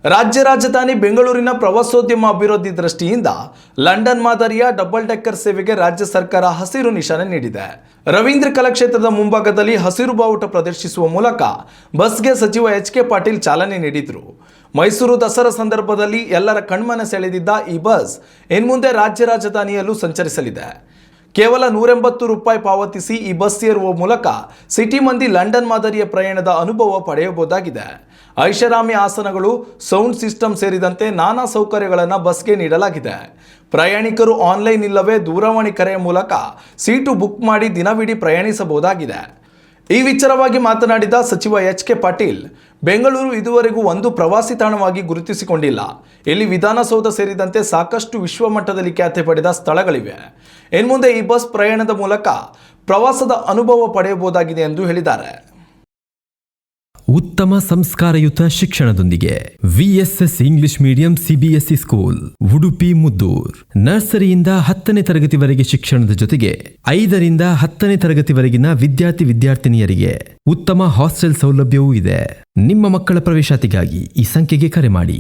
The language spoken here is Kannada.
ರಾಜ್ಯ ರಾಜಧಾನಿ ಬೆಂಗಳೂರಿನ ಪ್ರವಾಸೋದ್ಯಮ ಅಭಿವೃದ್ಧಿ ದೃಷ್ಟಿಯಿಂದ ಲಂಡನ್ ಮಾದರಿಯ ಡಬಲ್ ಡೆಕ್ಕರ್ ಸೇವೆಗೆ ರಾಜ್ಯ ಸರ್ಕಾರ ಹಸಿರು ನಿಶಾನೆ ನೀಡಿದೆ. ರವೀಂದ್ರ ಕಲಾಕ್ಷೇತ್ರದ ಮುಂಭಾಗದಲ್ಲಿ ಹಸಿರು ಬಾವುಟ ಪ್ರದರ್ಶಿಸುವ ಮೂಲಕ ಬಸ್ಗೆ ಸಚಿವ ಎಚ್.ಕೆ. ಪಾಟೀಲ್ ಚಾಲನೆ ನೀಡಿದರು. ಮೈಸೂರು ದಸರಾ ಸಂದರ್ಭದಲ್ಲಿ ಎಲ್ಲರ ಕಣ್ಮನ ಸೆಳೆದಿದ್ದ ಈ ಬಸ್ ಇನ್ಮುಂದೆ ರಾಜ್ಯ ರಾಜಧಾನಿಯಲ್ಲೂ ಸಂಚರಿಸಲಿದೆ. ಕೇವಲ ₹180 ಪಾವತಿಸಿ ಈ ಬಸ್ ಸೇರುವ ಮೂಲಕ ಸಿಟಿ ಮಂದಿ ಲಂಡನ್ ಮಾದರಿಯ ಪ್ರಯಾಣದ ಅನುಭವ ಪಡೆಯಬಹುದಾಗಿದೆ. ಐಷಾರಾಮಿ ಆಸನಗಳು, ಸೌಂಡ್ ಸಿಸ್ಟಮ್ ಸೇರಿದಂತೆ ನಾನಾ ಸೌಕರ್ಯಗಳನ್ನು ಬಸ್ಗೆ ನೀಡಲಾಗಿದೆ. ಪ್ರಯಾಣಿಕರು ಆನ್ಲೈನ್ ಇಲ್ಲವೇ ದೂರವಾಣಿ ಕರೆಯ ಮೂಲಕ ಸೀಟು ಬುಕ್ ಮಾಡಿ ದಿನವಿಡೀ ಪ್ರಯಾಣಿಸಬಹುದಾಗಿದೆ. ಈ ವಿಚಾರವಾಗಿ ಮಾತನಾಡಿದ ಸಚಿವ ಎಚ್.ಕೆ. ಪಾಟೀಲ್, ಬೆಂಗಳೂರು ಇದುವರೆಗೂ ಒಂದು ಪ್ರವಾಸಿ ತಾಣವಾಗಿ ಗುರುತಿಸಿಕೊಂಡಿಲ್ಲ. ಇಲ್ಲಿ ವಿಧಾನಸೌಧ ಸೇರಿದಂತೆ ಸಾಕಷ್ಟು ವಿಶ್ವಮಟ್ಟದಲ್ಲಿ ಖ್ಯಾತಿ ಪಡೆದ ಸ್ಥಳಗಳಿವೆ. ಇನ್ಮುಂದೆ ಈ ಬಸ್ ಪ್ರಯಾಣದ ಮೂಲಕ ಪ್ರವಾಸದ ಅನುಭವ ಪಡೆಯಬಹುದಾಗಿದೆ ಎಂದು ಹೇಳಿದ್ದಾರೆ. ಉತ್ತಮ ಸಂಸ್ಕಾರಯುತ ಶಿಕ್ಷಣದೊಂದಿಗೆ VSS English medium CBSE school Udupi Muddur. ನರ್ಸರಿಯಿಂದ 10ನೇ ತರಗತಿವರೆಗೆ ಶಿಕ್ಷಣದ ಜೊತೆಗೆ 5ರಿಂದ 10ನೇ ತರಗತಿವರೆಗಿನ ವಿದ್ಯಾರ್ಥಿನಿಯರಿಗೆ ಉತ್ತಮ ಹಾಸ್ಟೆಲ್ ಸೌಲಭ್ಯವೂ ಇದೆ. ನಿಮ್ಮ ಮಕ್ಕಳ ಪ್ರವೇಶಾತಿಗಾಗಿ ಈ ಸಂಖ್ಯೆಗೆ ಕರೆ ಮಾಡಿ.